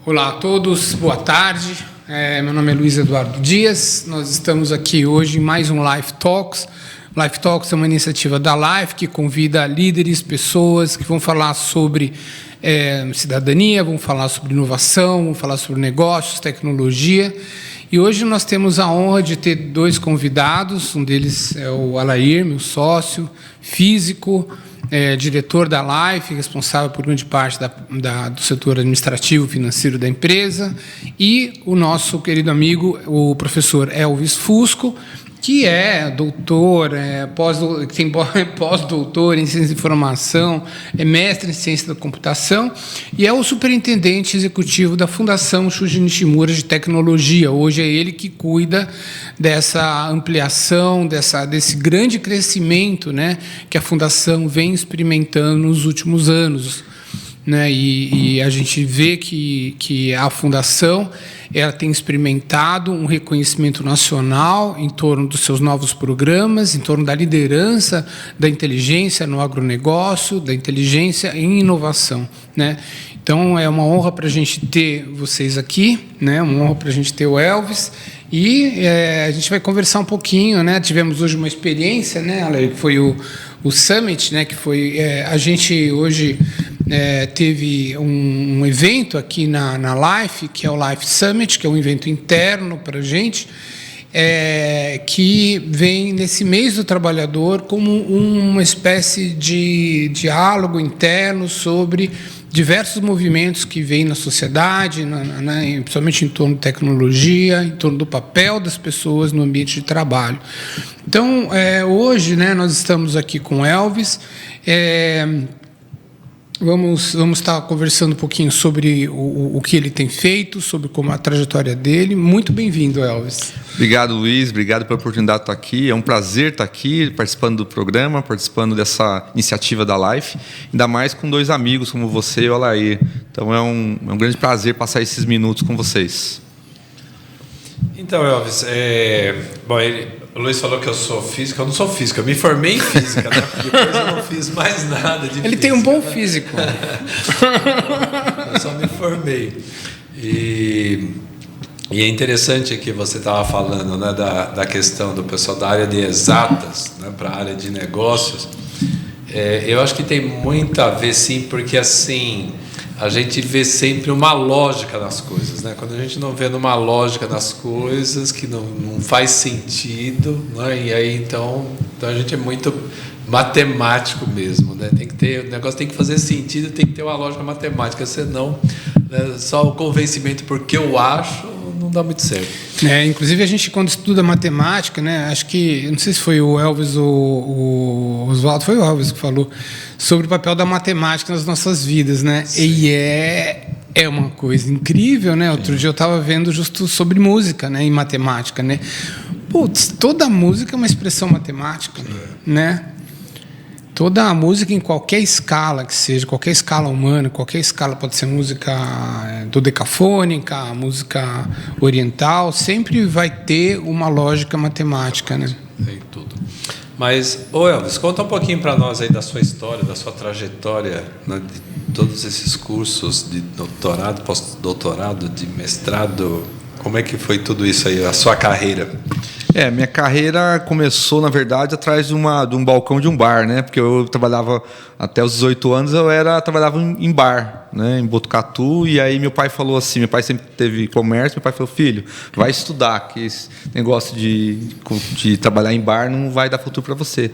Olá a todos, boa tarde. Meu nome é Luiz Eduardo Dias. Nós estamos aqui hoje em mais um Life Talks. Life Talks é uma iniciativa da Life que convida líderes, pessoas que vão falar sobre cidadania, vão falar sobre inovação, vão falar sobre negócios, tecnologia. E hoje nós temos a honra de ter dois convidados. Um deles é o Alair, meu sócio, físico, diretor da Life, responsável por grande parte do setor administrativo financeiro da empresa, e o nosso querido amigo, o professor Elvis Fusco, que é doutor, tem pós-doutor em ciência de informação, é mestre em ciência da computação e é o superintendente executivo da Fundação Shuji Nishimura de Tecnologia. Hoje é ele que cuida dessa ampliação, desse grande crescimento, né, que a Fundação vem experimentando nos últimos anos. Né, e a gente vê que a Fundação ela tem experimentado um reconhecimento nacional em torno dos seus novos programas, em torno da liderança da inteligência no agronegócio, da inteligência em inovação. Né? Então, é uma honra para a gente ter vocês aqui, né? Uma honra para a gente ter o Elvis, e a gente vai conversar um pouquinho. Né? Tivemos hoje uma experiência, né, que foi o Summit, né, que foi a gente hoje... teve um evento aqui na Life, que é o Life Summit, que é um evento interno para a gente, que vem nesse mês do trabalhador como uma espécie de diálogo interno sobre diversos movimentos que vêm na sociedade, principalmente em torno de tecnologia, em torno do papel das pessoas no ambiente de trabalho. Então, hoje, né, nós estamos aqui com o Elvis. Vamos estar conversando um pouquinho sobre o que ele tem feito, sobre como a trajetória dele. Muito bem-vindo, Elvis. Obrigado, Luiz. Obrigado pela oportunidade de estar aqui. É um prazer estar aqui, participando do programa, participando dessa iniciativa da Life, ainda mais com dois amigos como você e o Alair. Então, é um grande prazer passar esses minutos com vocês. Então, Elvis, o Luiz falou que eu sou físico. Eu não sou físico, eu me formei em física, né? Depois eu não fiz mais nada de física. Ele tem um bom físico. Eu só me formei. E é interessante que você estava falando, né, da questão do pessoal da área de exatas, né, para a área de negócios. Eu acho que tem muito a ver, sim, porque assim... a gente vê sempre uma lógica nas coisas, né? Quando a gente não vê numa lógica nas coisas que não faz sentido, né? E aí então a gente é muito matemático mesmo, né? O negócio tem que fazer sentido, tem que ter uma lógica matemática, senão, né, só o convencimento porque eu acho não dá muito certo. Inclusive a gente, quando estuda matemática, né, acho que, não sei se foi o Elvis ou o Oswaldo, foi o Elvis que falou sobre o papel da matemática nas nossas vidas, né? Sim. E é uma coisa incrível, né? Outro dia eu estava vendo justo sobre música, né, e matemática, né? Putz, toda música é uma expressão matemática, né? Toda a música em qualquer escala que seja, qualquer escala humana, qualquer escala, pode ser música dodecafônica, música oriental, sempre vai ter uma lógica matemática, né? Tem tudo. Mas, Elvis, conta um pouquinho para nós aí da sua história, da sua trajetória, né, de todos esses cursos de doutorado, pós-doutorado, de mestrado. Como é que foi tudo isso aí, a sua carreira? Minha carreira começou, na verdade, atrás de um balcão de um bar, né? Porque eu trabalhava, até os 18 anos, trabalhava em bar, né? Em Botucatu, e aí meu pai falou assim, meu pai sempre teve comércio, meu pai falou, filho, vai estudar, que esse negócio de trabalhar em bar não vai dar futuro para você.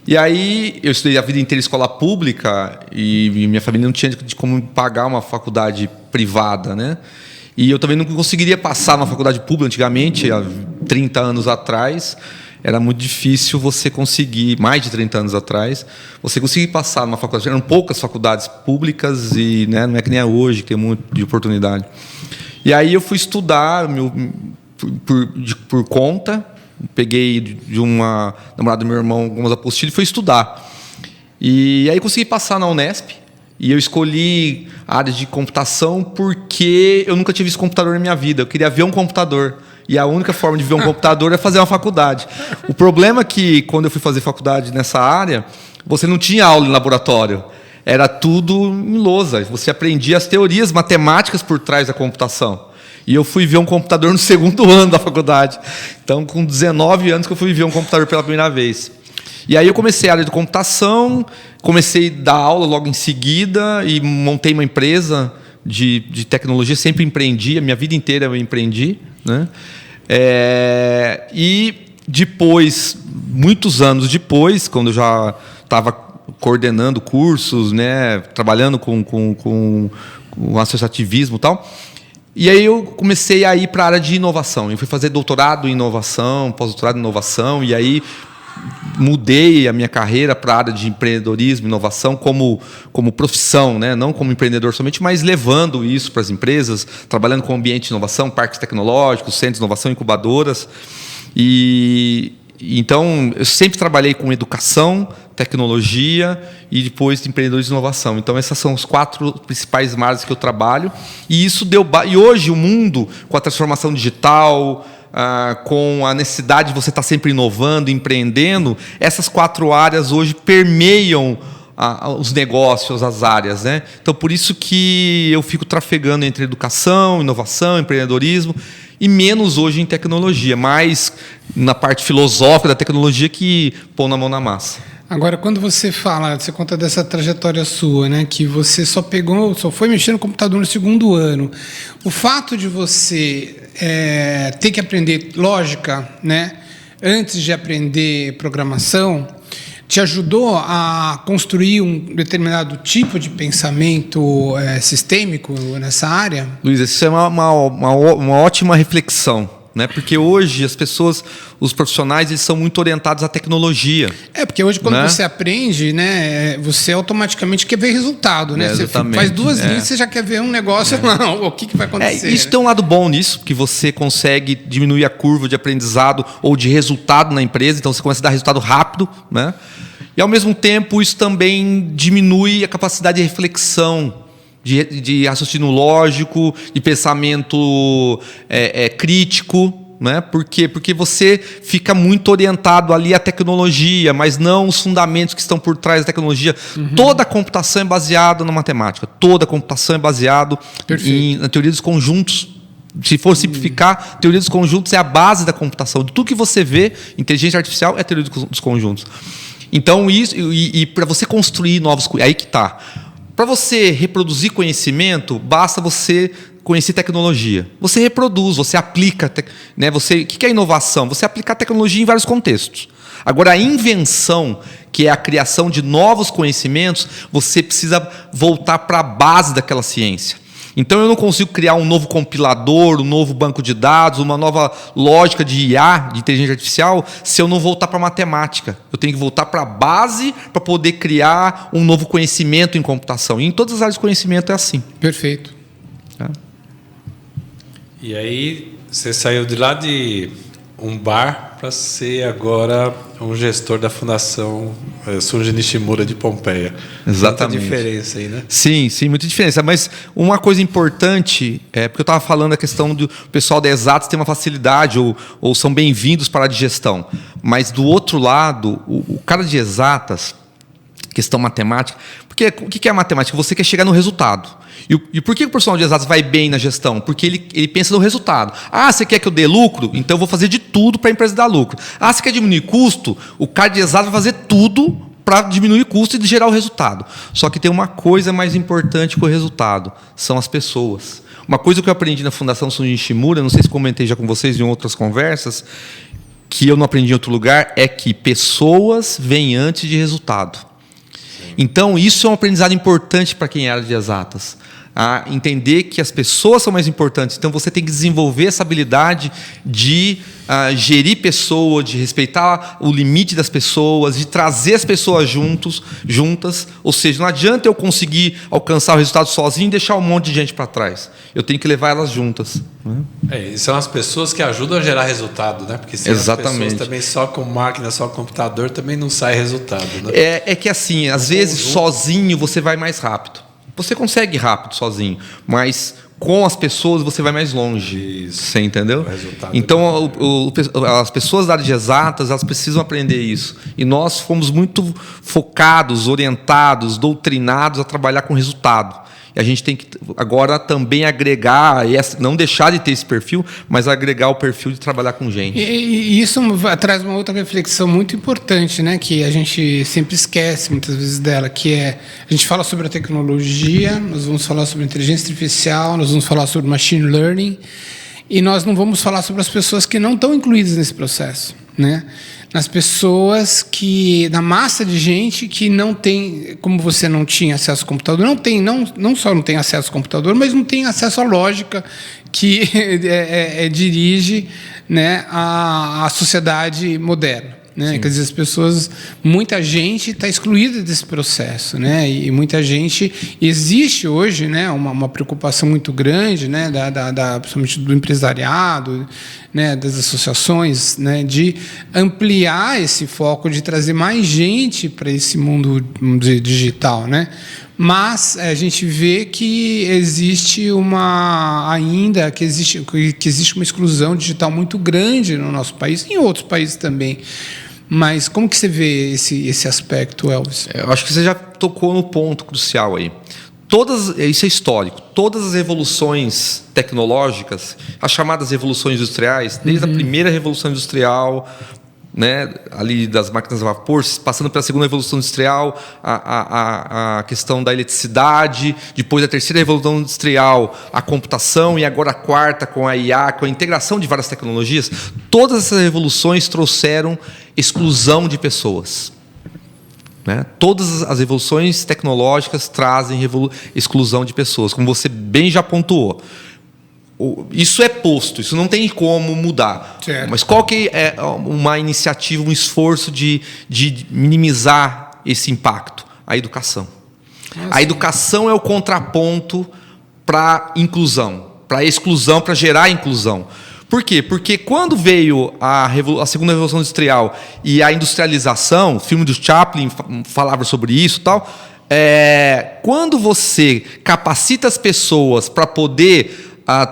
E aí eu estudei a vida inteira em escola pública, e minha família não tinha de como pagar uma faculdade privada, né? E eu também não conseguiria passar na faculdade pública antigamente, há 30 anos atrás. Era muito difícil você conseguir, mais de 30 anos atrás, você conseguir passar numa faculdade. Eram poucas faculdades públicas e, né, não é que nem é hoje, que tem muito de oportunidade. E aí eu fui estudar por conta, peguei de uma namorada do meu irmão algumas apostilas e fui estudar. E aí consegui passar na Unesp. E eu escolhi a área de computação porque eu nunca tive esse computador na minha vida. Eu queria ver um computador. E a única forma de ver um computador é fazer uma faculdade. O problema é que, quando eu fui fazer faculdade nessa área, você não tinha aula em laboratório. era tudo em lousa. Você aprendia as teorias matemáticas por trás da computação. E eu fui ver um computador no segundo ano da faculdade. Então, com 19 anos que eu fui ver um computador pela primeira vez. E aí eu comecei a área de computação, comecei a dar aula logo em seguida e montei uma empresa de tecnologia, sempre empreendi, a minha vida inteira eu empreendi, né? E depois, muitos anos depois, quando eu já estava coordenando cursos, né, trabalhando com associativismo e tal, e aí eu comecei a ir para a área de inovação. Eu fui fazer doutorado em inovação, pós-doutorado em inovação, e aí mudei a minha carreira para a área de empreendedorismo e inovação como profissão, né? Não como empreendedor somente, mas levando isso para as empresas, trabalhando com ambiente de inovação, parques tecnológicos, centros de inovação, incubadoras. E então eu sempre trabalhei com educação, tecnologia e depois empreendedorismo e inovação. Então essas são os 4 principais áreas que eu trabalho. E isso e hoje o mundo, com a transformação digital, com a necessidade de você estar sempre inovando, empreendendo, essas 4 áreas hoje permeiam os negócios, as áreas, né? Então, por isso que eu fico trafegando entre educação, inovação, empreendedorismo, e menos hoje em tecnologia, mais na parte filosófica da tecnologia que pôr na mão na massa. Agora, quando você conta dessa trajetória sua, né, que você só foi mexer no computador no segundo ano, o fato de você ter que aprender lógica, né, antes de aprender programação, te ajudou a construir um determinado tipo de pensamento sistêmico nessa área? Luiz, isso é uma ótima reflexão. Né? Porque hoje as pessoas, os profissionais, eles são muito orientados à tecnologia. Porque hoje quando você aprende, né, você automaticamente quer ver resultado, né? Você faz 2 linhas, você já quer ver um negócio, não, o que vai acontecer? Isso tem um lado bom nisso, que você consegue diminuir a curva de aprendizado ou de resultado na empresa, então você começa a dar resultado rápido, né? E ao mesmo tempo isso também diminui a capacidade de reflexão, de raciocínio lógico, de pensamento crítico, né? Por quê? Porque você fica muito orientado ali à tecnologia, mas não os fundamentos que estão por trás da tecnologia. Toda a computação é baseada na matemática, toda a computação é baseada na teoria dos conjuntos. Se for simplificar, a teoria dos conjuntos é a base da computação. De tudo que você vê, inteligência artificial é a teoria dos conjuntos. Então, isso, e para você construir novos... Aí que está. Para você reproduzir conhecimento, basta você conhecer tecnologia. Você reproduz, você aplica. Né? O que é inovação? Você aplicar tecnologia em vários contextos. Agora, a invenção, que é a criação de novos conhecimentos, você precisa voltar para a base daquela ciência. Então, eu não consigo criar um novo compilador, um novo banco de dados, uma nova lógica de IA, de inteligência artificial, se eu não voltar para a matemática. Eu tenho que voltar para a base para poder criar um novo conhecimento em computação. E em todas as áreas de conhecimento é assim. Perfeito. E aí, você saiu de lá de um bar para ser agora um gestor da Fundação Sunji Nishimura de Pompeia. Exatamente. Muita diferença aí, né? Sim, muita diferença. Mas uma coisa importante, porque eu estava falando a questão do pessoal da Exatas ter uma facilidade ou são bem-vindos para a área de gestão. Mas, do outro lado, o cara de Exatas, questão matemática, porque o que é a matemática? Você quer chegar no resultado. E por que o profissional de exatas vai bem na gestão? Porque ele pensa no resultado. Você quer que eu dê lucro? Então eu vou fazer de tudo para a empresa dar lucro. Você quer diminuir custo? O cara de exatas vai fazer tudo para diminuir custo e gerar o resultado. Só que tem uma coisa mais importante que o resultado, são as pessoas. Uma coisa que eu aprendi na Fundação Sunji Nishimura, não sei se comentei já com vocês em outras conversas, que eu não aprendi em outro lugar, é que pessoas vêm antes de resultado. Então, isso é um aprendizado importante para quem é área de exatas. Entender que as pessoas são mais importantes. Então, você tem que desenvolver essa habilidade de gerir pessoas, de respeitar o limite das pessoas, de trazer as pessoas juntas. Ou seja, não adianta eu conseguir alcançar o resultado sozinho e deixar um monte de gente para trás. Eu tenho que levar elas juntas. E são as pessoas que ajudam a gerar resultado, né? Porque se as pessoas também só com máquina, só com computador, também não sai resultado. Né? É que assim, às vezes sozinho você vai mais rápido. Você consegue ir rápido sozinho, mas com as pessoas você vai mais longe. Isso. Você entendeu? O resultado Então, as pessoas da área de exatas, elas precisam aprender isso. E nós fomos muito focados, orientados, doutrinados a trabalhar com resultado. E a gente tem que agora também agregar, não deixar de ter esse perfil, mas agregar o perfil de trabalhar com gente. E isso traz uma outra reflexão muito importante, né, que a gente sempre esquece muitas vezes dela, que é, a gente fala sobre a tecnologia, nós vamos falar sobre inteligência artificial, nós vamos falar sobre machine learning, e nós não vamos falar sobre as pessoas que não estão incluídas nesse processo, né? Nas pessoas que, na massa de gente que não tem, como você não tinha acesso ao computador, não só não tem acesso ao computador, mas não tem acesso à lógica que dirige, né, a sociedade moderna. Né? Quer dizer, as pessoas, muita gente está excluída desse processo, né? E muita gente, existe hoje, né, uma preocupação muito grande, né, principalmente do empresariado, né, das associações, né, de ampliar esse foco, de trazer mais gente para esse mundo, vamos dizer, digital, né? Mas a gente vê que existe uma uma exclusão digital muito grande no nosso país e em outros países também. Mas como que você vê esse aspecto, Elvis? Eu acho que você já tocou no ponto crucial aí. Isso é histórico. Todas as revoluções tecnológicas, as chamadas revoluções industriais, desde a primeira revolução industrial, né, ali das máquinas a vapor, passando pela segunda revolução industrial, a questão da eletricidade, depois da terceira revolução industrial, a computação, e agora a quarta com a IA, com a integração de várias tecnologias, todas essas revoluções trouxeram exclusão de pessoas. Né? Todas as revoluções tecnológicas trazem exclusão de pessoas, como você bem já pontuou. Isso é posto, isso não tem como mudar. Certo. Mas qual que é uma iniciativa, um esforço de minimizar esse impacto? A educação. A educação é o contraponto para a inclusão, para a exclusão, para gerar a inclusão. Por quê? Porque quando veio a segunda revolução industrial e a industrialização, o filme do Chaplin falava sobre isso e tal, quando você capacita as pessoas para poder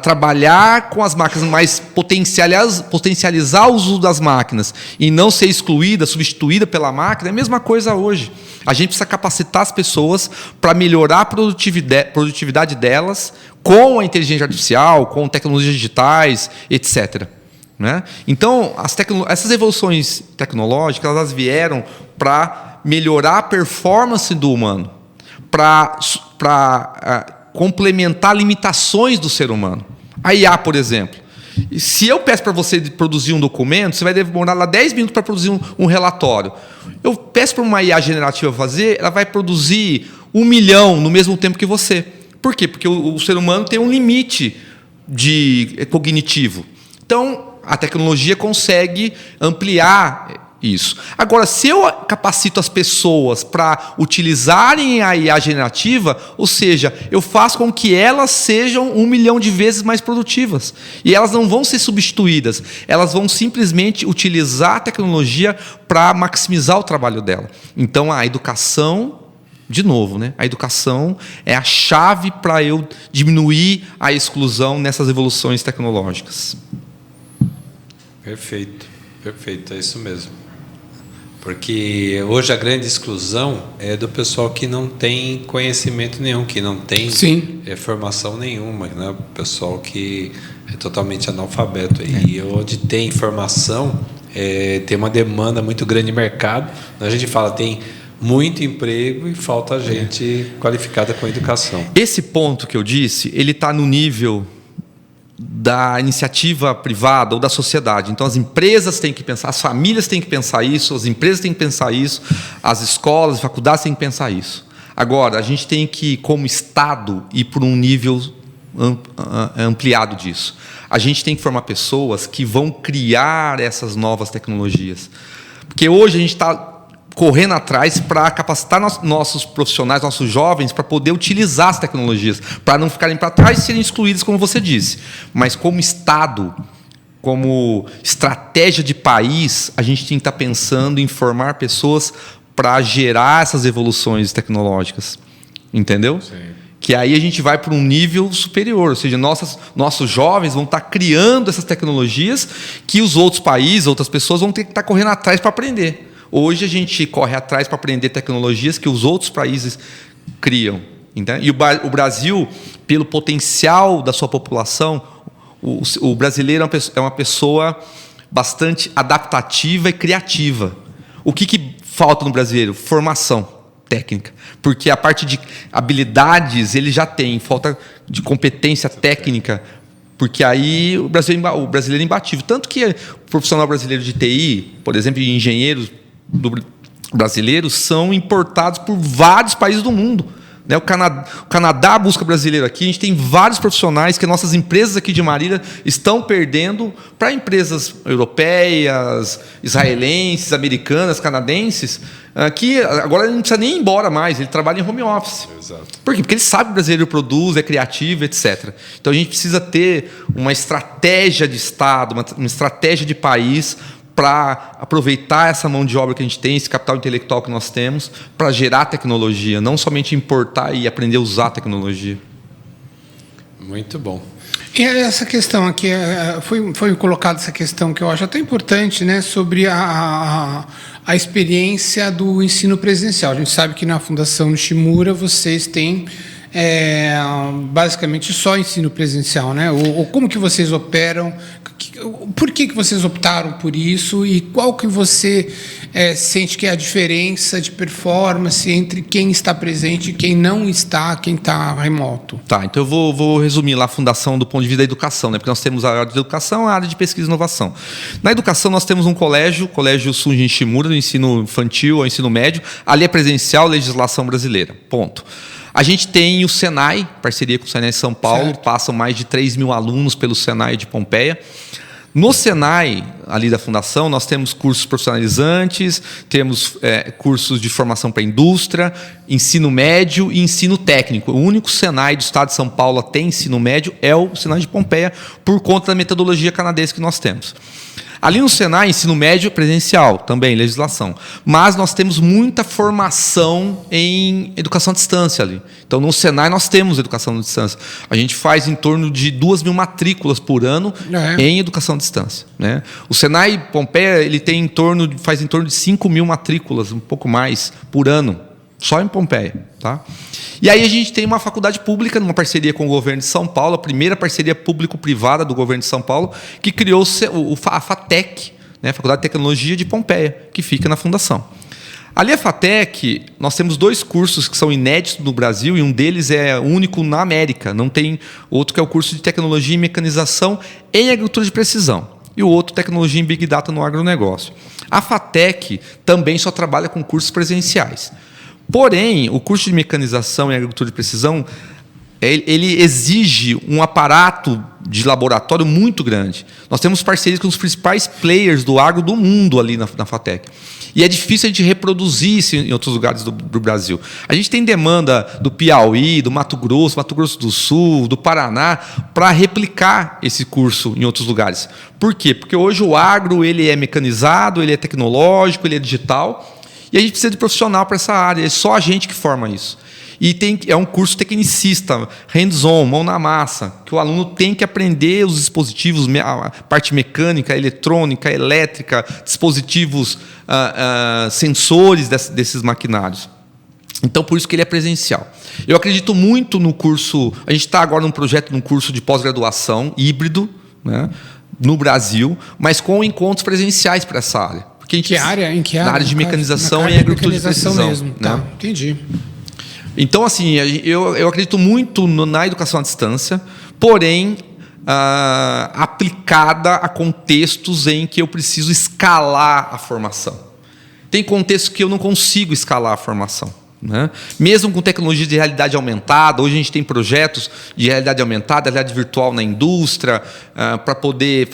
trabalhar com as máquinas, mas potencializar o uso das máquinas e não ser excluída, substituída pela máquina, é a mesma coisa hoje. A gente precisa capacitar as pessoas para melhorar a produtividade delas com a inteligência artificial, com tecnologias digitais, etc. Né? Então, essas evoluções tecnológicas, elas vieram para melhorar a performance do humano, para complementar limitações do ser humano. A IA, por exemplo. Se eu peço para você produzir um documento, você vai demorar lá 10 minutos para produzir um relatório. Eu peço para uma IA generativa fazer, ela vai produzir 1 milhão no mesmo tempo que você. Por quê? Porque o ser humano tem um limite cognitivo. Então, a tecnologia consegue ampliar isso. Agora, se eu capacito as pessoas para utilizarem a IA generativa, ou seja, eu faço com que elas sejam 1 milhão de vezes mais produtivas. E elas não vão ser substituídas, elas vão simplesmente utilizar a tecnologia para maximizar o trabalho dela. Então, a educação, de novo, né? A educação é a chave para eu diminuir a exclusão nessas evoluções tecnológicas. Perfeito, perfeito, é isso mesmo. Porque hoje a grande exclusão é do pessoal que não tem conhecimento nenhum, que não tem formação nenhuma, né? O pessoal que é totalmente analfabeto. E onde tem informação, tem uma demanda muito grande de mercado. A gente fala, tem muito emprego e falta gente qualificada com educação. Esse ponto que eu disse, ele está no nível da iniciativa privada ou da sociedade. Então, as empresas têm que pensar, as famílias têm que pensar isso, as empresas têm que pensar isso, as escolas, as faculdades têm que pensar isso. Agora, a gente tem que, como Estado, ir por um nível ampliado disso. A gente tem que formar pessoas que vão criar essas novas tecnologias. Porque hoje a gente está correndo atrás para capacitar nossos profissionais, nossos jovens, para poder utilizar as tecnologias, para não ficarem para trás e serem excluídos, como você disse. Mas como Estado, como estratégia de país, a gente tem que estar pensando em formar pessoas para gerar essas evoluções tecnológicas. Entendeu? Sim. Que aí a gente vai para um nível superior, ou seja, nossos jovens vão estar criando essas tecnologias que os outros países, outras pessoas vão ter que estar correndo atrás para aprender. Hoje a gente corre atrás para aprender tecnologias que os outros países criam. Entende? E o Brasil, pelo potencial da sua população, o brasileiro é uma pessoa bastante adaptativa e criativa. O que falta no brasileiro? Formação técnica, porque a parte de habilidades ele já tem, falta de competência técnica, porque aí o brasileiro é imbatível. Tanto que o profissional brasileiro de TI, por exemplo, engenheiros brasileiros são importados por vários países do mundo. O Canadá busca brasileiro aqui, a gente tem vários profissionais que nossas empresas aqui de Marília estão perdendo para empresas europeias, israelenses, americanas, canadenses, que agora ele não precisa nem ir embora mais, ele trabalha em home office. Exato. Por quê? Porque ele sabe que o brasileiro produz, é criativo, etc. Então a gente precisa ter uma estratégia de Estado, uma estratégia de país para aproveitar essa mão de obra que a gente tem, esse capital intelectual que nós temos, para gerar tecnologia, não somente importar e aprender a usar a tecnologia. Muito bom. E essa questão aqui, foi colocada essa questão que eu acho até importante, né, sobre a experiência do ensino presencial. A gente sabe que na Fundação Nishimura vocês têm basicamente só ensino presencial, né? Ou como que vocês operam? Por que vocês optaram por isso e qual que você sente que é a diferença de performance entre quem está presente e quem não está, quem está remoto? Tá, então eu vou resumir lá a fundação do ponto de vista da educação, né? Porque nós temos a área de educação e a área de pesquisa e inovação. Na educação nós temos um colégio, o Colégio Sunji Nishimura, do ensino infantil ao ensino médio, ali é presencial, legislação brasileira, ponto. A gente tem o Senai, parceria com o Senai de São Paulo, certo. Passam mais de 3 mil alunos pelo Senai de Pompeia. No Senai, ali da Fundação, nós temos cursos profissionalizantes, temos cursos de formação para a indústria, ensino médio e ensino técnico. O único Senai do estado de São Paulo a ter ensino médio é o Senai de Pompeia, por conta da metodologia canadense que nós temos. Ali no Senai, ensino médio presencial, também, legislação. Mas nós temos muita formação em educação à distância ali. Então, no Senai, nós temos educação à distância. A gente faz em torno de 2.000 matrículas por ano em educação à distância. Né? O Senai Pompeia ele faz em torno de 5.000 matrículas, um pouco mais, por ano. Só em Pompeia. Tá? E aí a gente tem uma faculdade pública, numa parceria com o governo de São Paulo, a primeira parceria público-privada do governo de São Paulo, que criou a FATEC, né, Faculdade de Tecnologia de Pompeia, que fica na Fundação. Ali a FATEC, nós temos 2 cursos que são inéditos no Brasil, e um deles é único na América, não tem outro, que é o curso de Tecnologia e Mecanização em Agricultura de Precisão, e o outro, Tecnologia em Big Data no Agronegócio. A FATEC também só trabalha com cursos presenciais. Porém, o curso de mecanização em agricultura de precisão, ele exige um aparato de laboratório muito grande. Nós temos parcerias com os principais players do agro do mundo ali na FATEC. E é difícil a gente reproduzir isso em outros lugares do Brasil. A gente tem demanda do Piauí, do Mato Grosso do Sul, do Paraná, para replicar esse curso em outros lugares. Por quê? Porque hoje o agro ele é mecanizado, ele é tecnológico, ele é digital. E a gente precisa de profissional para essa área, é só a gente que forma isso. E é um curso tecnicista, hands-on, mão na massa, que o aluno tem que aprender os dispositivos, a parte mecânica, eletrônica, elétrica, dispositivos, sensores desses maquinários. Então, por isso que ele é presencial. Eu acredito muito no curso, a gente está agora num curso de pós-graduação híbrido, né, no Brasil, mas com encontros presenciais para essa área. Em que área? Na área de mecanização e agricultura de precisão. Mesmo. Né? Tá, entendi. Então, assim, eu acredito muito na educação à distância, porém, aplicada a contextos em que eu preciso escalar a formação. Tem contextos que eu não consigo escalar a formação. Né? Mesmo com tecnologia de realidade aumentada, hoje a gente tem projetos de realidade aumentada, realidade virtual na indústria, para poder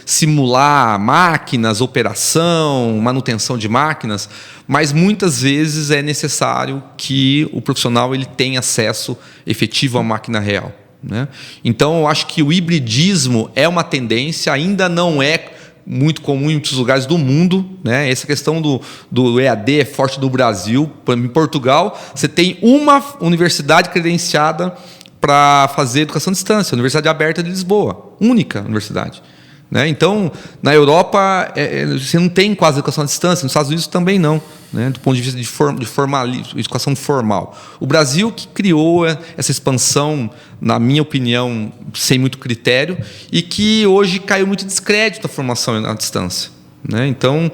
simular máquinas, operação, manutenção de máquinas, mas muitas vezes é necessário que o profissional ele tenha acesso efetivo à máquina real. Né? Então, eu acho que o hibridismo é uma tendência, ainda não é muito comum em muitos lugares do mundo, né? Essa questão do EAD é forte no Brasil. Em Portugal, você tem uma universidade credenciada para fazer educação à distância, a Universidade Aberta de Lisboa, única universidade. Né? Então, na Europa, você não tem quase educação à distância, nos Estados Unidos também não, né? Do ponto de vista de educação formal. O Brasil que criou essa expansão, na minha opinião, sem muito critério, e que hoje caiu muito descrédito a formação à distância. Né? Então,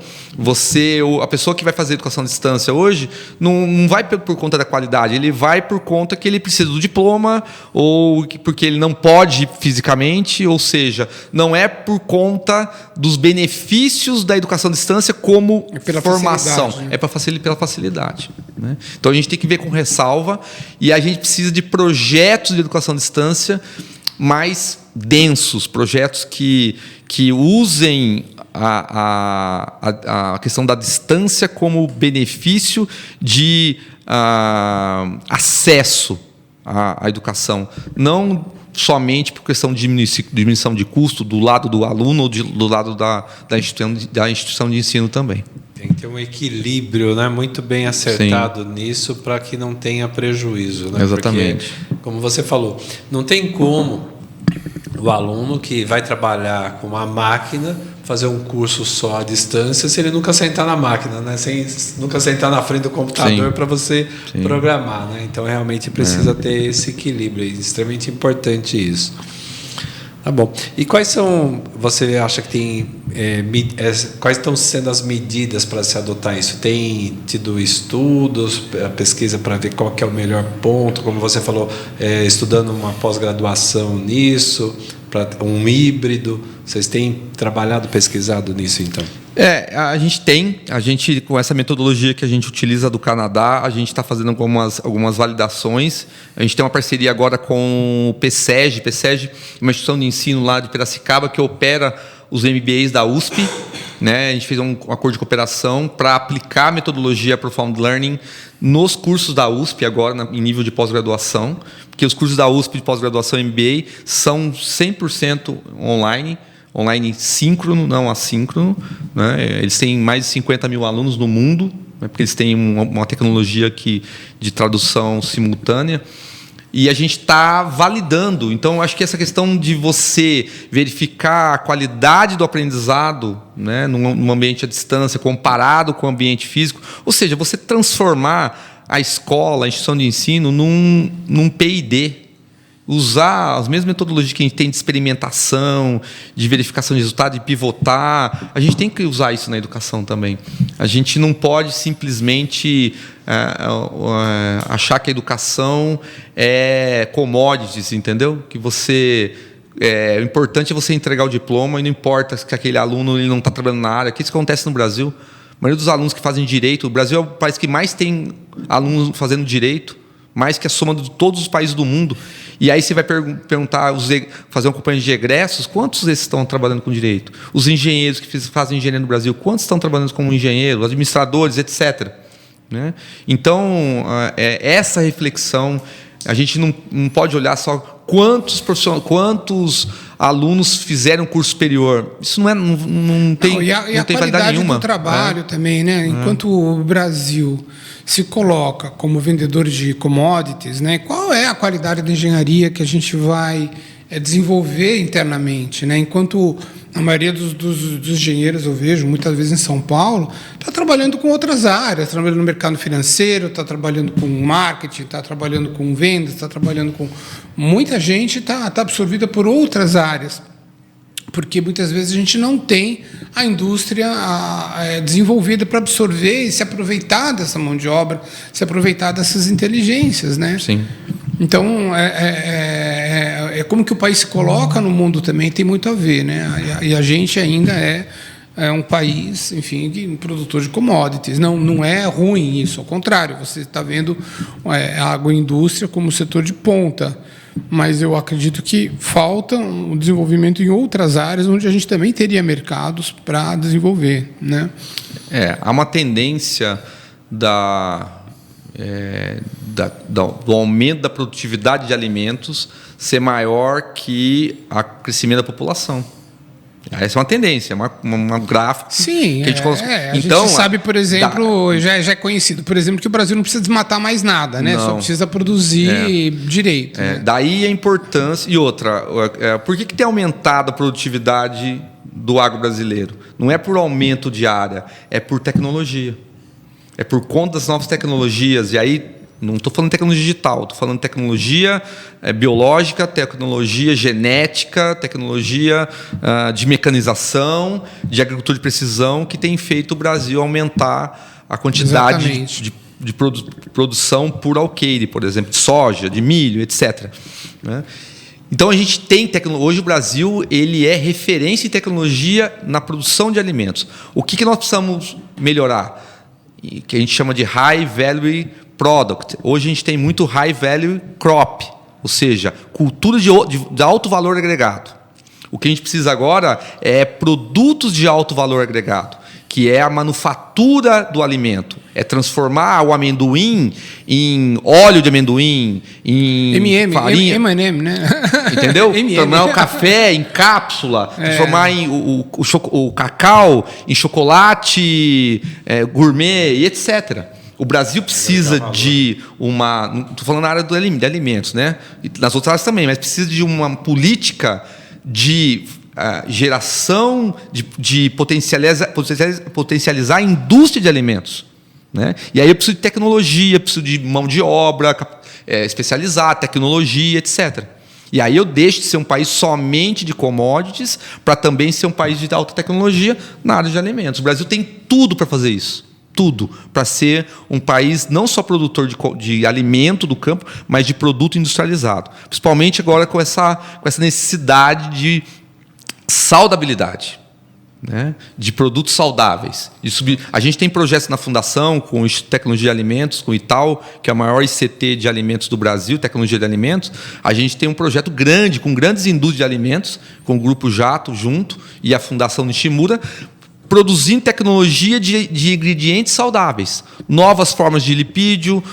a pessoa que vai fazer educação à distância hoje não vai por conta da qualidade, ele vai por conta que ele precisa do diploma ou porque ele não pode fisicamente, ou seja, não é por conta dos benefícios da educação à distância como formação, né? É pela facilidade. Né? Então, a gente tem que ver com ressalva e a gente precisa de projetos de educação à distância mais densos, projetos que usem a questão da distância como benefício de acesso à educação, não somente por questão de diminuição de custo do lado do aluno ou do lado da instituição de ensino também. Tem que ter um equilíbrio, né, muito bem acertado nisso para que não tenha prejuízo. Né? Exatamente. Porque, como você falou, não tem como o aluno que vai trabalhar com uma máquina fazer um curso só à distância se ele nunca sentar na máquina, né? Nunca sentar na frente do computador para você programar. Né? Então, realmente precisa ter esse equilíbrio. É extremamente importante isso. Tá bom. E quais são, você acha que tem, quais estão sendo as medidas para se adotar isso? Tem tido estudos, pesquisa para ver qual que é o melhor ponto, como você falou, estudando uma pós-graduação nisso, para um híbrido? Vocês têm trabalhado, pesquisado nisso, então? A gente com essa metodologia que a gente utiliza do Canadá, a gente está fazendo algumas validações. A gente tem uma parceria agora com o PSEG, uma instituição de ensino lá de Piracicaba que opera os MBAs da USP. Né? A gente fez um acordo de cooperação para aplicar a metodologia Profound Learning nos cursos da USP agora em nível de pós-graduação, porque os cursos da USP de pós-graduação MBA são 100% online síncrono, não assíncrono. Né? Eles têm mais de 50 mil alunos no mundo, né? Porque eles têm uma tecnologia de tradução simultânea. E a gente está validando. Então, acho que essa questão de você verificar a qualidade do aprendizado, né, num ambiente à distância, comparado com o ambiente físico, ou seja, você transformar a escola, a instituição de ensino, num P&D. Usar as mesmas metodologias que a gente tem de experimentação, de verificação de resultado, de pivotar. A gente tem que usar isso na educação também. A gente não pode simplesmente achar que a educação é commodities, entendeu? Que o importante é você entregar o diploma e não importa que aquele aluno ele não está trabalhando na área. Que isso acontece no Brasil. A maioria dos alunos que fazem direito, o Brasil é o país que mais tem alunos fazendo direito, mais que a soma de todos os países do mundo. E aí você vai perguntar, fazer um acompanhamento de egressos, quantos desses estão trabalhando com direito? Os engenheiros que fazem engenharia no Brasil, quantos estão trabalhando como engenheiros, administradores, etc. Né? Então, essa reflexão, a gente não pode olhar só quantos alunos fizeram curso superior. Isso não tem validade nenhuma. Do trabalho também, né? Enquanto o Brasil se coloca como vendedor de commodities, né? Qual é a qualidade da engenharia que a gente vai desenvolver internamente, né? Enquanto a maioria dos engenheiros, eu vejo, muitas vezes em São Paulo, está trabalhando com outras áreas, está trabalhando no mercado financeiro, está trabalhando com marketing, está trabalhando com vendas, está trabalhando com... Muita gente está absorvida por outras áreas, porque muitas vezes a gente não tem a indústria desenvolvida para absorver e se aproveitar dessa mão de obra, se aproveitar dessas inteligências, né? Sim. Então, como que o país se coloca no mundo também tem muito a ver, né? E a gente ainda é um país, enfim, produtor de commodities. Não é ruim isso, ao contrário, você está vendo a agroindústria como setor de ponta, mas eu acredito que falta um desenvolvimento em outras áreas onde a gente também teria mercados para desenvolver, né? Há uma tendência do aumento da produtividade de alimentos ser maior que o crescimento da população. Essa é uma tendência, um gráfico. Sim, que a gente sabe, por exemplo, já é conhecido, por exemplo, que o Brasil não precisa desmatar mais nada, né? Só precisa produzir direito. Né? Daí a importância. E outra, por que tem aumentado a produtividade do agro brasileiro? Não é por aumento de área, é por tecnologia. É por conta das novas tecnologias. E aí, não estou falando de tecnologia digital, estou falando de tecnologia biológica, tecnologia genética, tecnologia de mecanização, de agricultura de precisão, que tem feito o Brasil aumentar a quantidade de produção por alqueire, por exemplo, de soja, de milho, etc. Né? Então a gente tem hoje o Brasil ele é referência em tecnologia na produção de alimentos. O que nós precisamos melhorar? Que a gente chama de high value product. Hoje a gente tem muito high value crop, ou seja, cultura de alto valor agregado. O que a gente precisa agora é produtos de alto valor agregado, que é a manufatura do alimento. É transformar o amendoim em óleo de amendoim, em farinha. M&M, né? Entendeu? Transformar o café em cápsula, transformar o cacau em chocolate gourmet e etc. O Brasil precisa de uma... Não estou falando na área de alimentos, né? E nas outras áreas também, mas precisa de uma política de geração, de potencializar a indústria de alimentos. Né? E aí eu preciso de tecnologia, preciso de mão de obra especializada, tecnologia, etc. E aí eu deixo de ser um país somente de commodities para também ser um país de alta tecnologia na área de alimentos. O Brasil tem tudo para fazer isso. Tudo para ser um país não só produtor de alimento do campo, mas de produto industrializado. Principalmente agora com essa necessidade de saudabilidade, né? De produtos saudáveis. A gente tem projetos na Fundação com o Instituto de Tecnologia de Alimentos, com o Itaú, que é o maior ICT de alimentos do Brasil, tecnologia de alimentos. A gente tem um projeto grande, com grandes indústrias de alimentos, com o Grupo Jato junto e a Fundação Nishimura, produzindo tecnologia de ingredientes saudáveis, novas formas de lipídio,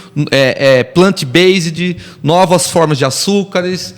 plant-based, novas formas de açúcares,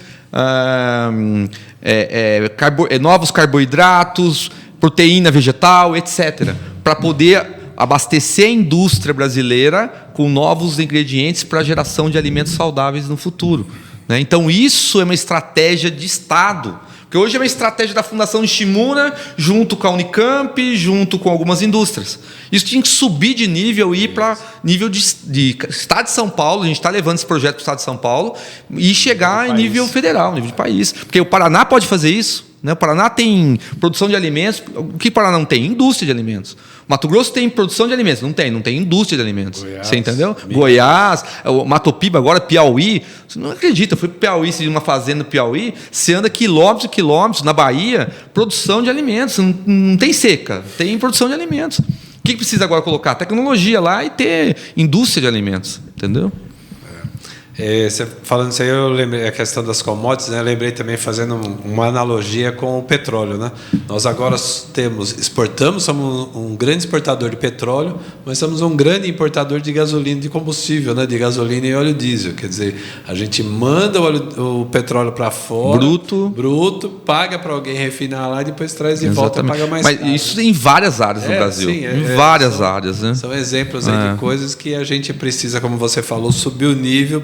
novos carboidratos, proteína vegetal, etc., para poder abastecer a indústria brasileira com novos ingredientes para a geração de alimentos saudáveis no futuro. Né? Então, isso é uma estratégia de Estado. Porque hoje é uma estratégia da Fundação Nishimura, junto com a Unicamp, junto com algumas indústrias. Isso tinha que subir de nível e ir para nível de Estado de São Paulo. A gente está levando esse projeto para o Estado de São Paulo e chegar em nível federal, nível de país. Porque o Paraná pode fazer isso. Né? O Paraná tem produção de alimentos. O que o Paraná não tem? Indústria de alimentos. Mato Grosso tem produção de alimentos. Não tem indústria de alimentos. Goiás, você entendeu? Goiás, Matopiba, agora Piauí. Você não acredita, eu fui para o Piauí, se uma fazenda no Piauí, você anda quilômetros e quilômetros, na Bahia, produção de alimentos. Não tem seca, tem produção de alimentos. O que precisa agora colocar? Tecnologia lá e ter indústria de alimentos. Entendeu? Você falando isso aí, eu lembrei a questão das commodities, né? Eu lembrei também fazendo uma analogia com o petróleo, né? Nós agora exportamos, somos um grande exportador de petróleo, mas somos um grande importador de gasolina, de combustível, né? De gasolina e óleo diesel. Quer dizer, a gente manda o petróleo para fora, bruto, paga para alguém refinar lá e depois traz de volta e paga mais caro. Mas isso em várias áreas no Brasil. Sim, em várias áreas. Né? São exemplos aí de coisas que a gente precisa, como você falou, subir o nível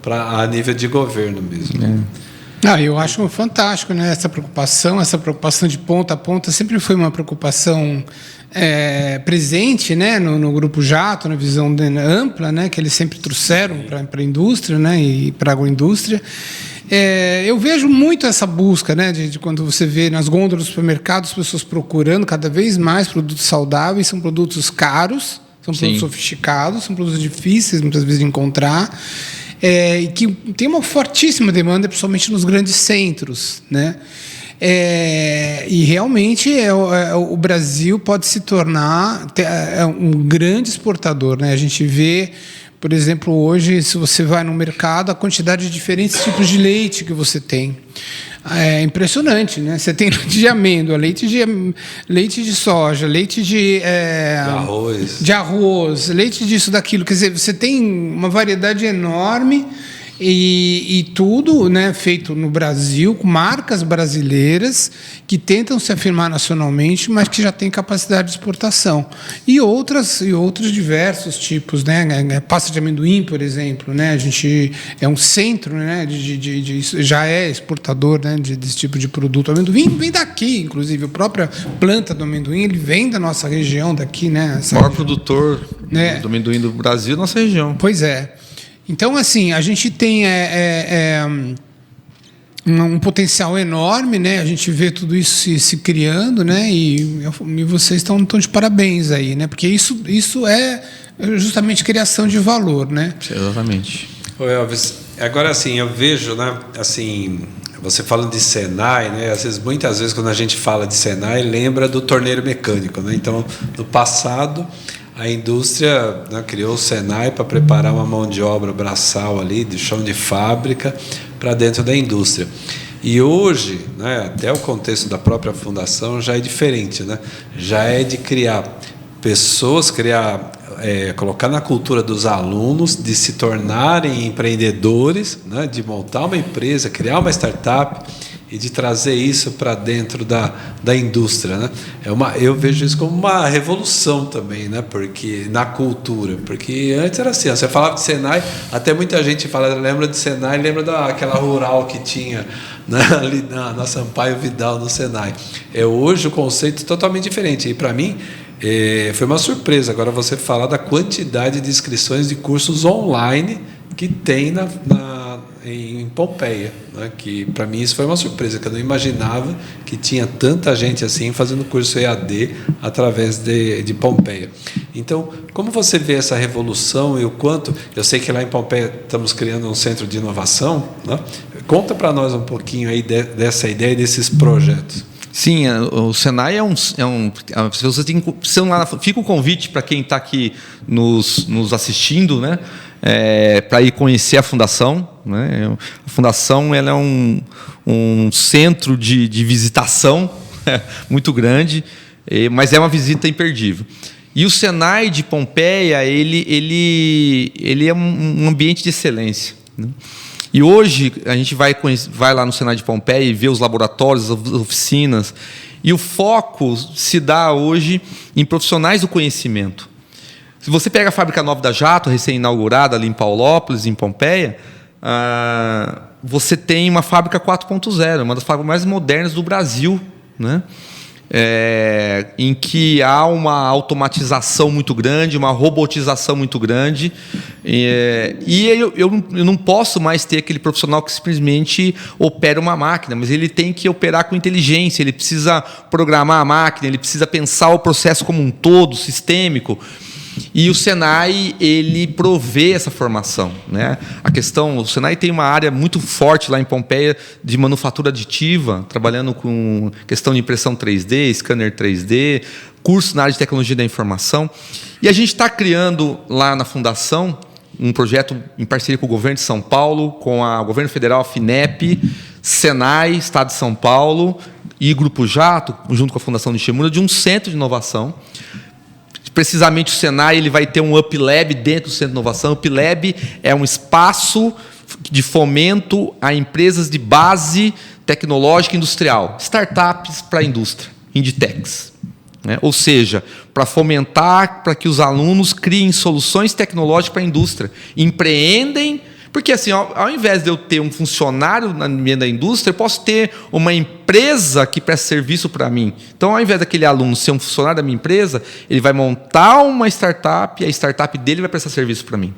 a nível de governo mesmo. Eu acho fantástico, né? Essa preocupação de ponta a ponta sempre foi uma preocupação presente, né? No Grupo Jato, na visão ampla, né? Que eles sempre trouxeram para a indústria, né? E para a agroindústria. Eu vejo muito essa busca, né? De quando você vê nas gôndolas do supermercado as pessoas procurando cada vez mais produtos saudáveis, são produtos caros, são produtos sofisticados, são produtos difíceis muitas vezes de encontrar. E que tem uma fortíssima demanda, principalmente nos grandes centros, né? E realmente o Brasil pode se tornar um grande exportador, né? A gente vê, por exemplo, hoje, se você vai no mercado, a quantidade de diferentes tipos de leite que você tem. É impressionante, né? Você tem leite de amêndoa, leite de soja, leite de arroz, leite disso, daquilo. Quer dizer, você tem uma variedade enorme E tudo, né, feito no Brasil, com marcas brasileiras que tentam se afirmar nacionalmente, mas que já têm capacidade de exportação. E outros diversos tipos, né? Pasta de amendoim, por exemplo, né? A gente é um centro, né, já é exportador, né, desse tipo de produto. O amendoim vem daqui, inclusive. A própria planta do amendoim, ele vem da nossa região daqui, né? O maior produtor do amendoim do Brasil é nossa região. Pois é. Então, assim, a gente tem um potencial enorme, né? A gente vê tudo isso se criando, né? E vocês estão de parabéns aí, né? Porque isso é justamente criação de valor, né? Exatamente. Ô Elvis, agora assim, eu vejo, né? Assim, você falando de Senai, né? Muitas vezes quando a gente fala de Senai, lembra do torneiro mecânico, né? Então, no passado, a indústria, né, criou o Senai para preparar uma mão de obra braçal ali, de chão de fábrica, para dentro da indústria. E hoje, né, até o contexto da própria fundação já é diferente, né? Já é de criar pessoas, colocar na cultura dos alunos de se tornarem empreendedores, né, de montar uma empresa, criar uma startup e de trazer isso para dentro da indústria, né? Eu vejo isso como uma revolução também, né? Porque na cultura, porque antes era assim, você falava de Senai, até muita gente lembra de Senai, lembra daquela rural que tinha, né, ali na Sampaio Vidal no Senai. Hoje o conceito é totalmente diferente. E para mim foi uma surpresa agora você falar da quantidade de inscrições de cursos online que tem em Pompeia, né? Que para mim isso foi uma surpresa, que eu não imaginava que tinha tanta gente assim fazendo curso EAD através de Pompeia. Então, como você vê essa revolução e o quanto... Eu sei que lá em Pompeia estamos criando um centro de inovação, né? Conta para nós um pouquinho aí dessa ideia e desses projetos. Sim, o Senai fica o convite para quem está aqui nos assistindo, né? Para ir conhecer a Fundação, né? A Fundação ela é um centro de visitação muito grande, mas é uma visita imperdível. E o Senai de Pompeia ele é um ambiente de excelência, né? E hoje a gente vai lá no Senai de Pompeia e vê os laboratórios, as oficinas, e o foco se dá hoje em profissionais do conhecimento. Se você pega a fábrica nova da Jato, recém-inaugurada ali em Paulópolis, em Pompeia, você tem uma fábrica 4.0, uma das fábricas mais modernas do Brasil, né? Em que há uma automatização muito grande, uma robotização muito grande, e eu não posso mais ter aquele profissional que simplesmente opera uma máquina, mas ele tem que operar com inteligência, ele precisa programar a máquina, ele precisa pensar o processo como um todo, sistêmico. E o Senai ele provê essa formação, né? O Senai tem uma área muito forte lá em Pompeia de manufatura aditiva, trabalhando com questão de impressão 3D, scanner 3D, curso na área de tecnologia da informação. E a gente está criando lá na Fundação um projeto em parceria com o governo de São Paulo, com o governo federal, a FINEP, Senai, Estado de São Paulo e Grupo Jato, junto com a Fundação Nishimura, de um centro de inovação. Precisamente o Senai ele vai ter um UpLab dentro do Centro de Inovação. O UpLab é um espaço de fomento a empresas de base tecnológica e industrial, startups para a indústria, Inditex, né? Ou seja, para fomentar para que os alunos criem soluções tecnológicas para a indústria, empreendem. Porque, assim, ao invés de eu ter um funcionário na minha da indústria, eu posso ter uma empresa que presta serviço para mim. Então, ao invés daquele aluno ser um funcionário da minha empresa, ele vai montar uma startup e a startup dele vai prestar serviço para mim,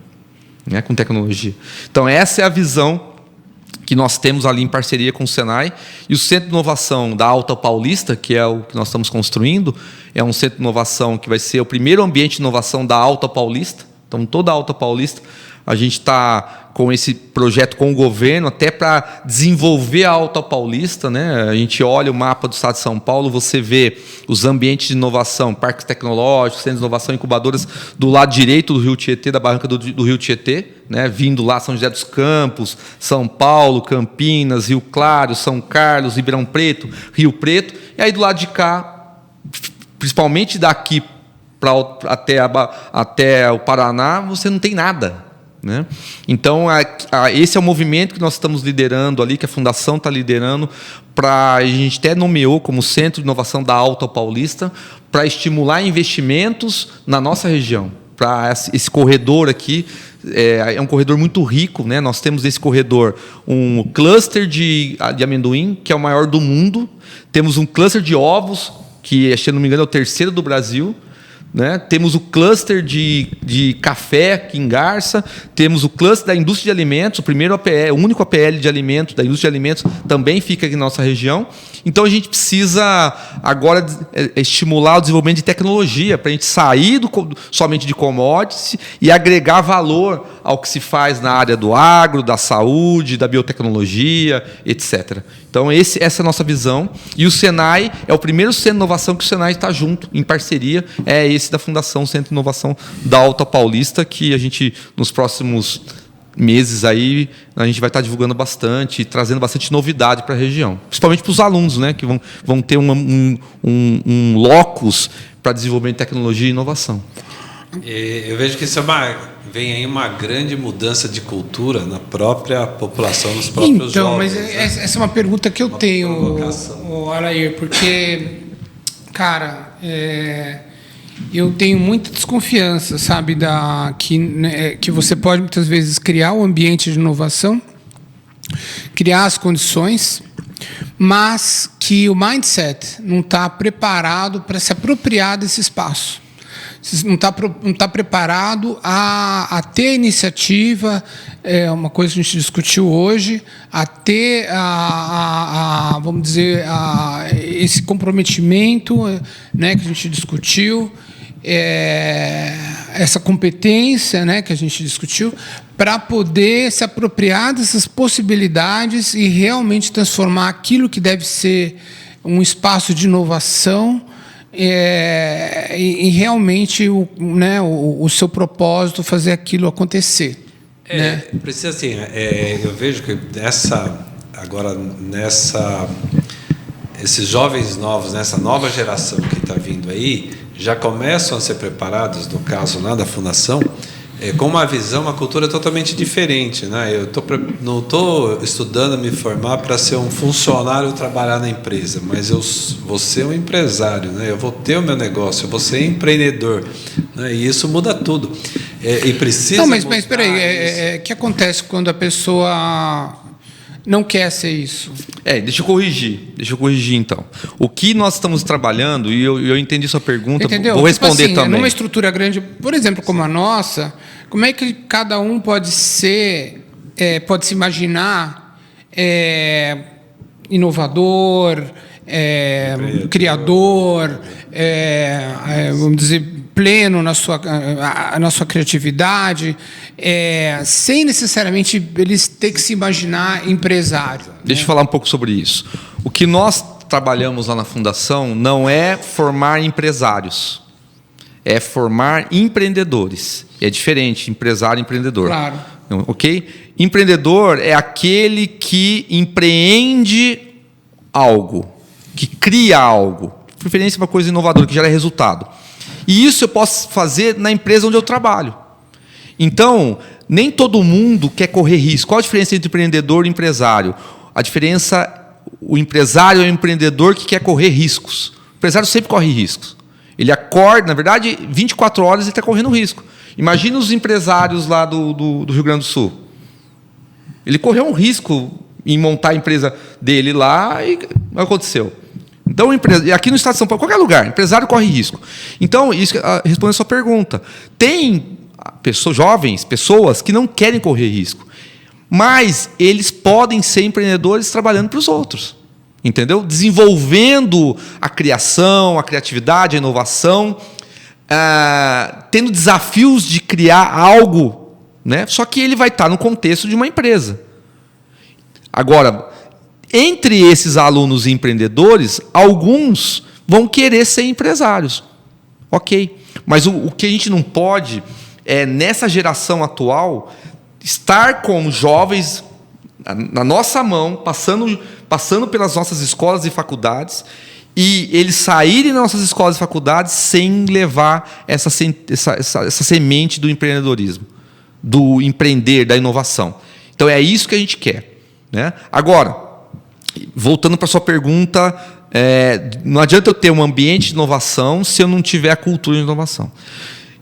né, com tecnologia. Então, essa é a visão que nós temos ali em parceria com o Senai. E o Centro de Inovação da Alta Paulista, que é o que nós estamos construindo, é um centro de inovação que vai ser o primeiro ambiente de inovação da Alta Paulista. Então, toda a Alta Paulista, a gente está com esse projeto com o governo, até para desenvolver a Alta Paulista, né? A gente olha o mapa do estado de São Paulo, você vê os ambientes de inovação, parques tecnológicos, centros de inovação, incubadoras do lado direito do Rio Tietê, da barranca do Rio Tietê, né? Vindo lá São José dos Campos, São Paulo, Campinas, Rio Claro, São Carlos, Ribeirão Preto, Rio Preto. E aí do lado de cá, principalmente daqui até o Paraná, você não tem nada. né? Então, esse é o movimento que nós estamos liderando ali, que a Fundação está liderando, a gente até nomeou como Centro de Inovação da Alta Paulista, para estimular investimentos na nossa região, para esse corredor aqui. É um corredor muito rico, né? Nós temos nesse corredor um cluster de amendoim, que é o maior do mundo. Temos um cluster de ovos, que, se não me engano, é o terceiro do Brasil. Né? Temos o cluster de café aqui em Garça, temos o cluster da indústria de alimentos, o único APL de alimentos, da indústria de alimentos, também fica aqui na nossa região. Então, a gente precisa agora estimular o desenvolvimento de tecnologia, para a gente sair somente de commodities e agregar valor ao que se faz na área do agro, da saúde, da biotecnologia, etc. Então, essa é a nossa visão. E o Senai é o primeiro centro de inovação que o Senai está junto, em parceria, é esse da Fundação Centro de Inovação da Alta Paulista, que a gente, nos próximos meses aí, a gente vai estar divulgando bastante, trazendo bastante novidade para a região. Principalmente para os alunos, né, que vão ter um locus para desenvolvimento de tecnologia e inovação. Eu vejo que isso vem aí uma grande mudança de cultura na própria população, nos próprios jovens. Então, mas essa é uma pergunta que eu tenho, Alair, porque, cara, eu tenho muita desconfiança, sabe, que você pode muitas vezes criar o ambiente de inovação, criar as condições, mas que o mindset não está preparado para se apropriar desse espaço. Não está preparado a ter a iniciativa, uma coisa que a gente discutiu hoje, a ter, vamos dizer, esse comprometimento, né, que a gente discutiu, essa competência, né, que a gente discutiu, para poder se apropriar dessas possibilidades e realmente transformar aquilo que deve ser um espaço de inovação e realmente o seu propósito, fazer aquilo acontecer. Né? Precisa assim, eu vejo que esses jovens novos, nessa nova geração que está vindo aí, já começam a ser preparados, no caso lá da Fundação, com uma visão, uma cultura totalmente diferente, né? Eu não estou estudando me formar para ser um funcionário ou trabalhar na empresa, mas eu vou ser um empresário, né? Eu vou ter o meu negócio, eu vou ser empreendedor, né? E isso muda tudo. E precisa. Não, mas espera aí, o que acontece quando a pessoa não quer ser isso? Deixa eu corrigir então. O que nós estamos trabalhando, e eu entendi sua pergunta, entendeu? Vou responder assim, também. Numa estrutura grande, por exemplo, como a nossa, como é que cada um pode se imaginar inovador, criador, vamos dizer, pleno na sua criatividade, sem necessariamente eles ter que se imaginar empresário. Deixa eu falar um pouco sobre isso. O que nós trabalhamos lá na Fundação não é formar empresários, é formar empreendedores. É diferente, empresário e empreendedor. Claro. Ok? Empreendedor é aquele que empreende algo, que cria algo, preferência para coisa inovadora, que gera resultado. E isso eu posso fazer na empresa onde eu trabalho. Então, nem todo mundo quer correr risco. Qual a diferença entre empreendedor e empresário? A diferença, o empresário é o empreendedor que quer correr riscos. O empresário sempre corre riscos. Ele acorda, na verdade, 24 horas ele está correndo risco. Imagina os empresários lá do Rio Grande do Sul. Ele correu um risco em montar a empresa dele lá e não aconteceu. Então, aqui no estado de São Paulo, qualquer lugar, empresário corre risco. Então, isso respondendo a sua pergunta. Tem jovens, pessoas que não querem correr risco, mas eles podem ser empreendedores trabalhando para os outros. Entendeu? Desenvolvendo a criação, a criatividade, a inovação, tendo desafios de criar algo, né? Só que ele vai estar no contexto de uma empresa. Agora, entre esses alunos empreendedores, alguns vão querer ser empresários. Ok. Mas o que a gente não pode nessa geração atual, estar com jovens na nossa mão, passando pelas nossas escolas e faculdades, e eles saírem das nossas escolas e faculdades sem levar essa semente do empreendedorismo. do empreender, da inovação. Então, é isso que a gente quer, né? Agora, voltando para a sua pergunta, não adianta eu ter um ambiente de inovação se eu não tiver a cultura de inovação.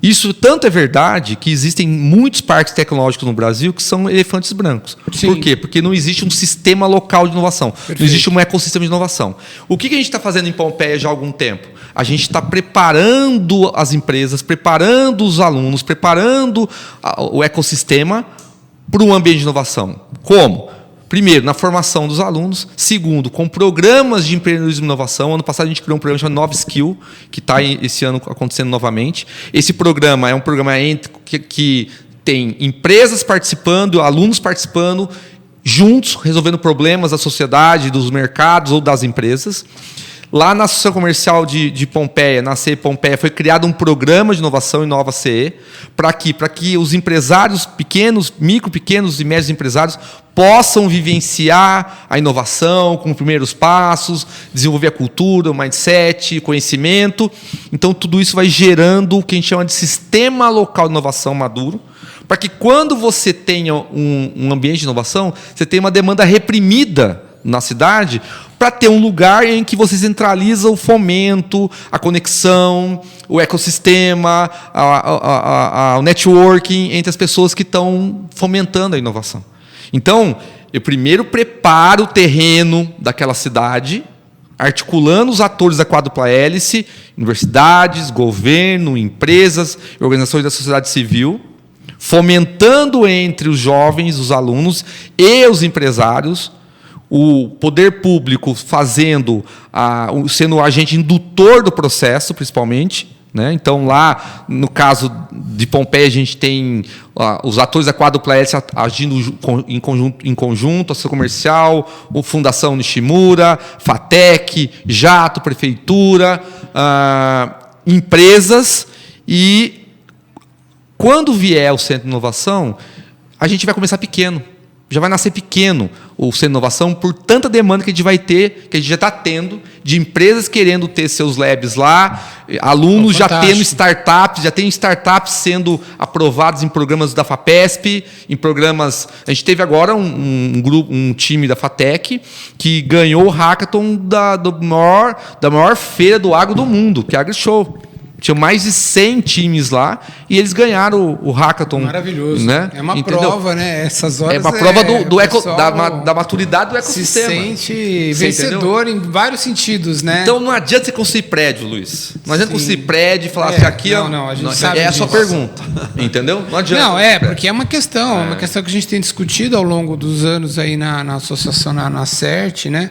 Isso tanto é verdade que existem muitos parques tecnológicos no Brasil que são elefantes brancos. Sim. Por quê? Porque não existe um sistema local de inovação. Perfeito. Não existe um ecossistema de inovação. O que a gente está fazendo em Pompeia já há algum tempo? A gente está preparando as empresas, preparando os alunos, preparando o ecossistema para um ambiente de inovação. Como? Primeiro, na formação dos alunos. Segundo, com programas de empreendedorismo e inovação. Ano passado a gente criou um programa chamado Nova Skill, que está esse ano acontecendo novamente. Esse programa é um programa que tem empresas participando, alunos participando, juntos, resolvendo problemas da sociedade, dos mercados ou das empresas. Lá na Associação Comercial de Pompeia, na CE Pompeia, foi criado um programa de inovação Inova CE, para que os empresários pequenos, micro, pequenos e médios empresários possam vivenciar a inovação com os primeiros passos, desenvolver a cultura, o mindset, conhecimento. Então, tudo isso vai gerando o que a gente chama de sistema local de inovação maduro, para que quando você tenha um ambiente de inovação, você tenha uma demanda reprimida na cidade, para ter um lugar em que você centraliza o fomento, a conexão, o ecossistema, o networking entre as pessoas que estão fomentando a inovação. Então, eu primeiro preparo o terreno daquela cidade, articulando os atores da quádrupla hélice, universidades, governo, empresas, organizações da sociedade civil, fomentando entre os jovens, os alunos e os empresários, o poder público sendo o agente indutor do processo, principalmente, né? Então, lá, no caso de Pompeia, a gente tem os atores da quádrupla hélice agindo em conjunto, a Associação Comercial, a Fundação Nishimura, FATEC, Jato, Prefeitura, empresas. E, quando vier o Centro de Inovação, a gente vai começar pequeno. Já vai nascer pequeno o Centro de Inovação por tanta demanda que a gente vai ter, que a gente já está tendo, de empresas querendo ter seus labs lá, alunos já tendo startups, já tem startups sendo aprovados em programas da FAPESP, em programas... A gente teve agora um time da FATEC que ganhou o hackathon da maior feira do agro do mundo, que é a AgriShow. Tinha mais de 100 times lá e eles ganharam o hackathon. Maravilhoso. Né? É uma prova, né? Essas horas é uma prova da maturidade do ecossistema. Se sente vencedor em vários sentidos, né? Então não adianta você construir prédio, Luiz. Não adianta construir prédio e falar assim, aqui a gente sabe é a disso. sua pergunta. Entendeu? Não adianta. Não, porque é uma questão que a gente tem discutido ao longo dos anos aí na associação, na CERT, né?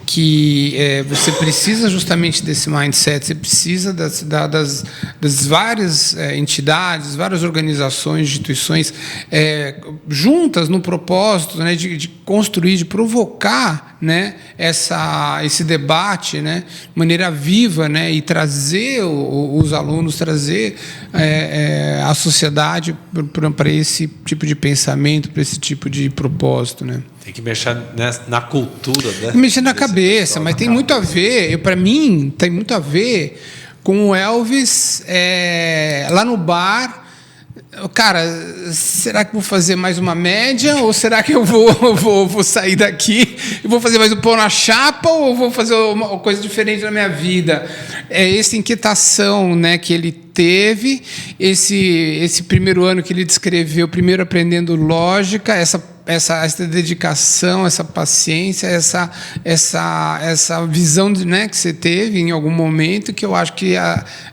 Que você precisa justamente desse mindset, você precisa das várias entidades, várias organizações, instituições juntas no propósito, né, de construir, de provocar, né, esse debate, né, de maneira viva, né, e trazer os alunos, trazer a sociedade para esse tipo de pensamento, para esse tipo de propósito, né. Tem que mexer na cultura, né? Mexer na cabeça, mas tem muito a ver, para mim, tem muito a ver com o Elvis lá no bar. Cara, será que vou fazer mais uma média? Ou será que eu vou sair daqui e vou fazer mais um pão na chapa? Ou vou fazer uma coisa diferente na minha vida? Essa inquietação, né, que ele teve, esse primeiro ano que ele descreveu, primeiro aprendendo lógica, essa dedicação, essa paciência, essa visão né, que você teve em algum momento, que eu acho que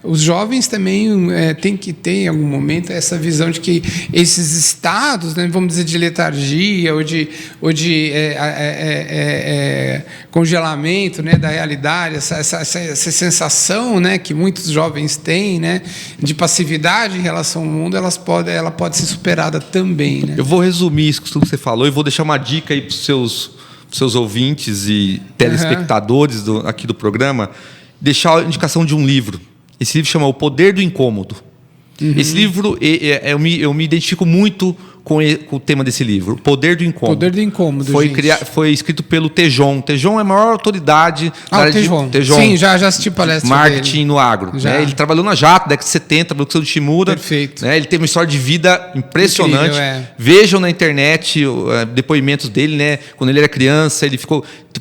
os jovens também têm que ter em algum momento essa visão de que esses estados, né, vamos dizer, de letargia ou de congelamento, né, da realidade, essa sensação, né, que muitos jovens têm, né, de passividade em relação ao mundo, ela pode ser superada também, né? Eu vou resumir isso que você falou e vou deixar uma dica aí para os seus ouvintes e telespectadores aqui do programa, deixar a indicação de um livro. Esse livro chama O Poder do Incômodo. Esse livro, eu me identifico muito com o tema desse livro, O Poder do Incômodo. Poder do Incômodo, Foi escrito pelo Tejon. Tejon é a maior autoridade na área Tejon. Tejon. Sim, já assisti palestra marketing dele. no agro. Né? Ele trabalhou na Jato, década de 70, produção de Shimura. Perfeito. Né? Ele teve uma história de vida impressionante. Incrível, Vejam na internet depoimentos dele, né? Quando ele era criança, ele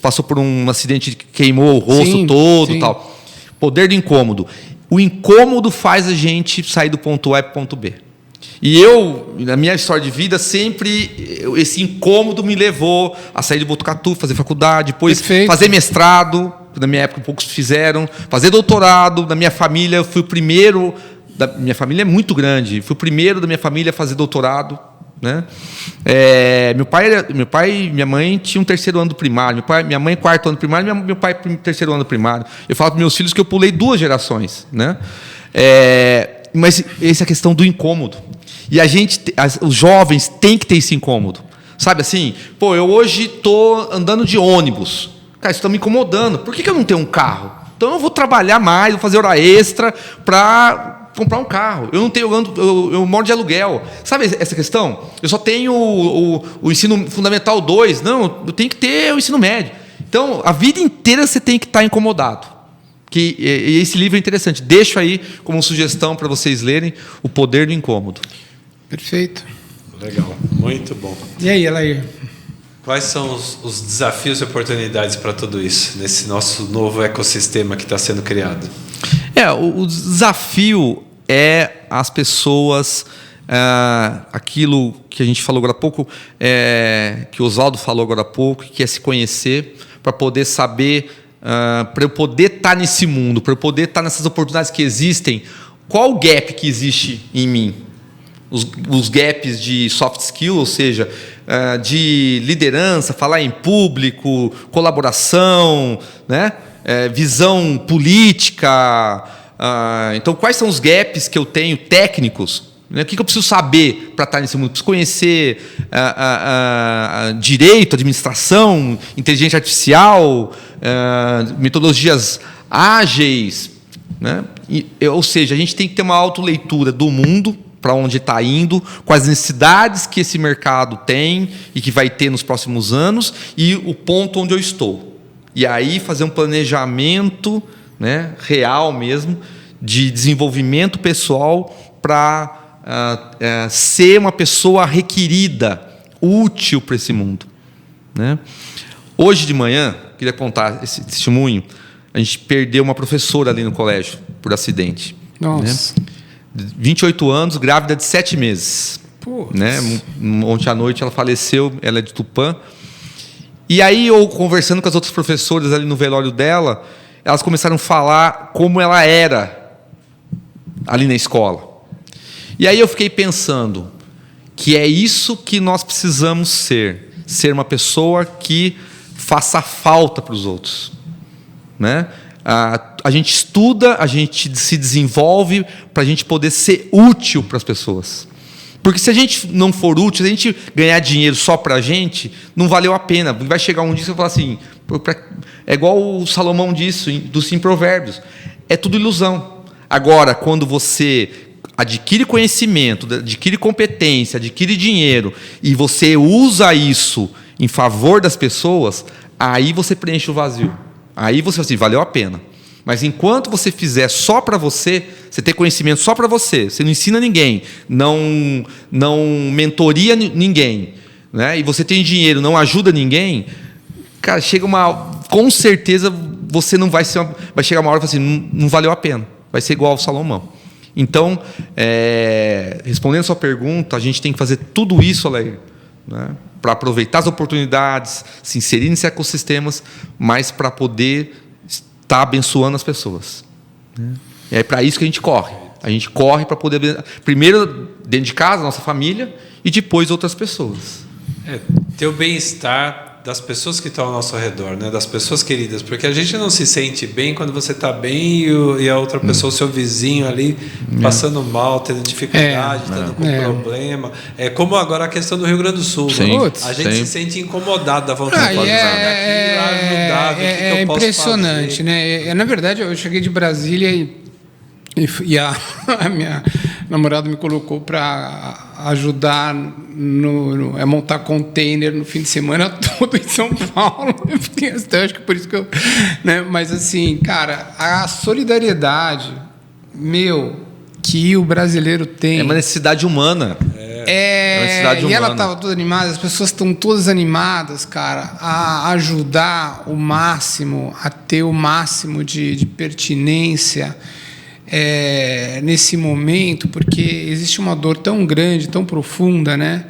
passou por um acidente que queimou o rosto todo e tal. Poder do incômodo. O incômodo faz a gente sair do ponto A para o ponto B. E na minha história de vida, sempre esse incômodo me levou a sair de Botucatu, fazer faculdade, depois fazer mestrado, na minha época poucos fizeram, fazer doutorado. Na minha família, eu fui o primeiro, minha família é muito grande, fui o primeiro da minha família a fazer doutorado. Né? Meu pai e minha mãe tinham 3º ano do primário, minha mãe 4º ano do primário, meu pai 3º ano do primário. Eu falo para meus filhos que eu pulei 2 gerações, né? Mas essa é a questão do incômodo. E os jovens têm que ter esse incômodo, sabe assim? Pô, eu hoje estou andando de ônibus, cara, isso está me incomodando. Por que eu não tenho um carro? Então eu vou trabalhar mais, vou fazer hora extra para comprar um carro. Eu não tenho, eu moro de aluguel. Sabe essa questão? Eu só tenho o ensino fundamental 2. Não, eu tenho que ter o ensino médio. Então, a vida inteira você tem que estar incomodado. E esse livro é interessante. Deixo aí como sugestão para vocês lerem O Poder do Incômodo. Perfeito. Legal, muito bom. E aí, Elair? Quais são os desafios e oportunidades para tudo isso, nesse nosso novo ecossistema que está sendo criado? O desafio é as pessoas, aquilo que a gente falou agora há pouco, que o Oswaldo falou agora há pouco, que é se conhecer, para poder saber, para eu poder estar nesse mundo, para eu poder estar nessas oportunidades que existem, qual o gap que existe em mim? Os gaps de soft skill, ou seja, de liderança, falar em público, colaboração, né? Visão política. Então, quais são os gaps que eu tenho técnicos? Né? O que eu preciso saber para estar nesse mundo? Preciso conhecer direito, administração, inteligência artificial, metodologias ágeis. Né? Ou seja, a gente tem que ter uma autoleitura do mundo, para onde está indo, quais as necessidades que esse mercado tem e que vai ter nos próximos anos e o ponto onde eu estou. E aí fazer um planejamento, né, real mesmo, de desenvolvimento pessoal para ser uma pessoa requerida, útil para esse mundo. Né? Hoje de manhã, queria contar esse testemunho, a gente perdeu uma professora ali no colégio por acidente. Nossa. Né? 28 anos, grávida de 7 meses. Né? Ontem à noite ela faleceu, ela é de Tupã. E aí, eu conversando com as outras professoras ali no velório dela, elas começaram a falar como ela era ali na escola. E aí eu fiquei pensando que é isso que nós precisamos ser uma pessoa que faça falta para os outros. Né? A gente estuda, a gente se desenvolve para a gente poder ser útil para as pessoas. Porque se a gente não for útil, se a gente ganhar dinheiro só para a gente, não valeu a pena. Vai chegar um dia que você vai falar assim, é igual o Salomão disse, em Provérbios, é tudo ilusão. Agora, quando você adquire conhecimento, adquire competência, adquire dinheiro, e você usa isso em favor das pessoas, aí você preenche o vazio. Aí você fala assim, valeu a pena. Mas enquanto você fizer só para você ter conhecimento só para você não ensina ninguém, não mentoria ninguém, né? E você tem dinheiro, não ajuda ninguém, cara, com certeza você não vai chegar uma hora e falar assim, não valeu a pena, vai ser igual ao Salomão. Então, respondendo a sua pergunta, a gente tem que fazer tudo isso, Aleir, né? Para aproveitar as oportunidades, se inserir nesses ecossistemas, mas para poder estar abençoando as pessoas. É para isso que a gente corre. A gente corre para poder, primeiro dentro de casa, nossa família, e depois outras pessoas. Ter o bem-estar das pessoas que estão ao nosso redor, né? Das pessoas queridas, porque a gente não se sente bem quando você está bem e a outra pessoa, o seu vizinho ali, passando mal, tendo dificuldade, estando com problema. É como agora a questão do Rio Grande do Sul. Sim, né? A gente se sente incomodado da vontade de ajudar. É impressionante, né? Na verdade, eu cheguei de Brasília e a namorado me colocou para ajudar a montar container no fim de semana todo em São Paulo. Eu acho que por isso que eu... Né? Mas, assim, cara, a solidariedade, que o brasileiro tem... É uma necessidade humana. É uma necessidade humana. E ela estava toda animada, as pessoas estão todas animadas, cara, a ajudar o máximo, a ter o máximo de pertinência nesse momento, porque existe uma dor tão grande, tão profunda, né?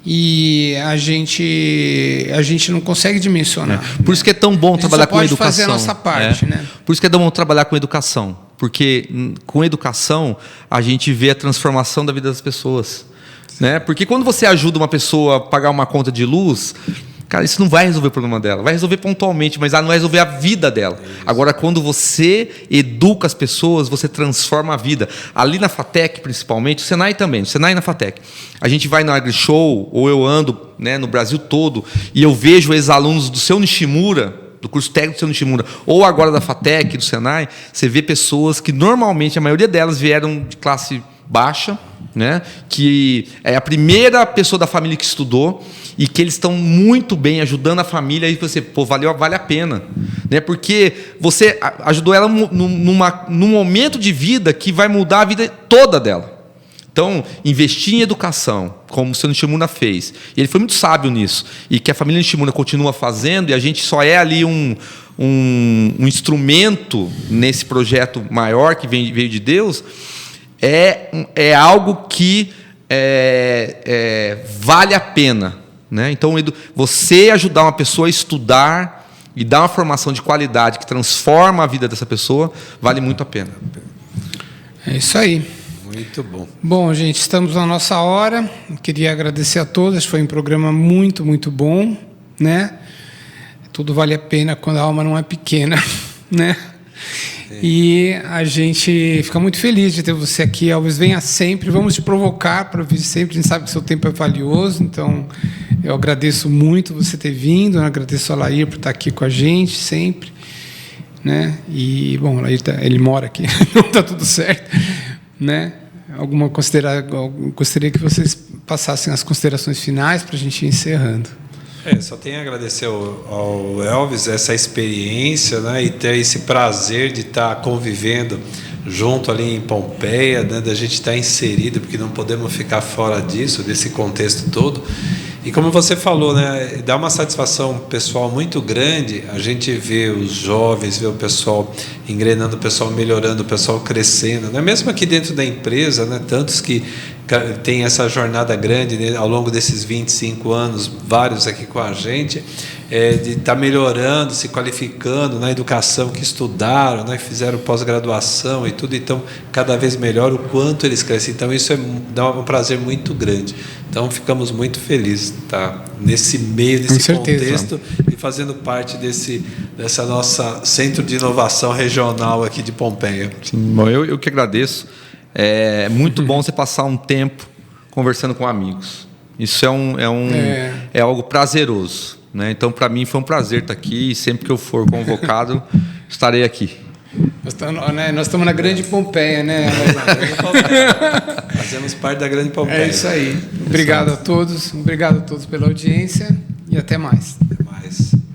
E a gente não consegue dimensionar. Por isso que é tão bom trabalhar com educação. Fazer a nossa parte, né? Por isso que é tão bom trabalhar com educação, porque com educação a gente vê a transformação da vida das pessoas, né? Porque quando você ajuda uma pessoa a pagar uma conta de luz, cara, isso não vai resolver o problema dela, vai resolver pontualmente, mas não vai resolver a vida dela. Agora, quando você educa as pessoas, você transforma a vida. Ali na FATEC, principalmente, o Senai também, o Senai e na FATEC. A gente vai no AgriShow, ou eu ando, né, no Brasil todo, e eu vejo ex-alunos do seu Nishimura, do curso técnico do seu Nishimura, ou agora da FATEC, do Senai, você vê pessoas que normalmente, a maioria delas vieram de classe baixa, né, que é a primeira pessoa da família que estudou, e que eles estão muito bem ajudando a família, e você, vale a pena, né? Porque você ajudou ela num momento de vida que vai mudar a vida toda dela. Então, investir em educação, como o seu Nishimura fez, e ele foi muito sábio nisso, e que a família Nishimura continua fazendo, e a gente só é ali um instrumento nesse projeto maior que veio de Deus, é algo que vale a pena. Né? Então, você ajudar uma pessoa a estudar e dar uma formação de qualidade que transforma a vida dessa pessoa, vale muito a pena. É isso aí. Muito bom. Bom, gente, estamos na nossa hora. Eu queria agradecer a todos. Foi um programa muito, muito bom, né? Tudo vale a pena quando a alma não é pequena, né? E a gente fica muito feliz de ter você aqui. Alves, venha sempre. Vamos te provocar para vir sempre. A gente sabe que seu tempo é valioso, então eu agradeço muito você ter vindo. Eu agradeço a Lair por estar aqui com a gente sempre, né? E bom, Lair ele mora aqui, então está tudo certo, né? Gostaria que vocês passassem as considerações finais para a gente ir encerrando. Só tenho a agradecer ao Elvis essa experiência, né, e ter esse prazer de estar convivendo junto ali em Pompeia, né, da gente estar inserido, porque não podemos ficar fora disso, desse contexto todo. E como você falou, né, dá uma satisfação pessoal muito grande a gente ver os jovens, ver o pessoal engrenando, o pessoal melhorando, o pessoal crescendo, né? Mesmo aqui dentro da empresa, né, tantos que têm essa jornada grande, né, ao longo desses 25 anos, vários aqui com a gente, de estar melhorando, se qualificando na educação, que estudaram, né, fizeram pós-graduação e tudo, então cada vez melhor o quanto eles crescem. Então isso dá um prazer muito grande. Então ficamos muito felizes de estar nesse meio, desse contexto, e fazendo parte dessa nossa centro de inovação regional aqui de Pompeia. Sim, bom, eu que agradeço. É muito bom você passar um tempo conversando com amigos. Isso é algo prazeroso, né? Então, para mim, foi um prazer estar aqui, e sempre que eu for convocado, estarei aqui. Nós estamos na Grande Pompeia, né? Fazemos parte da Grande Pompeia. É isso aí. Obrigado a todos pela audiência e até mais.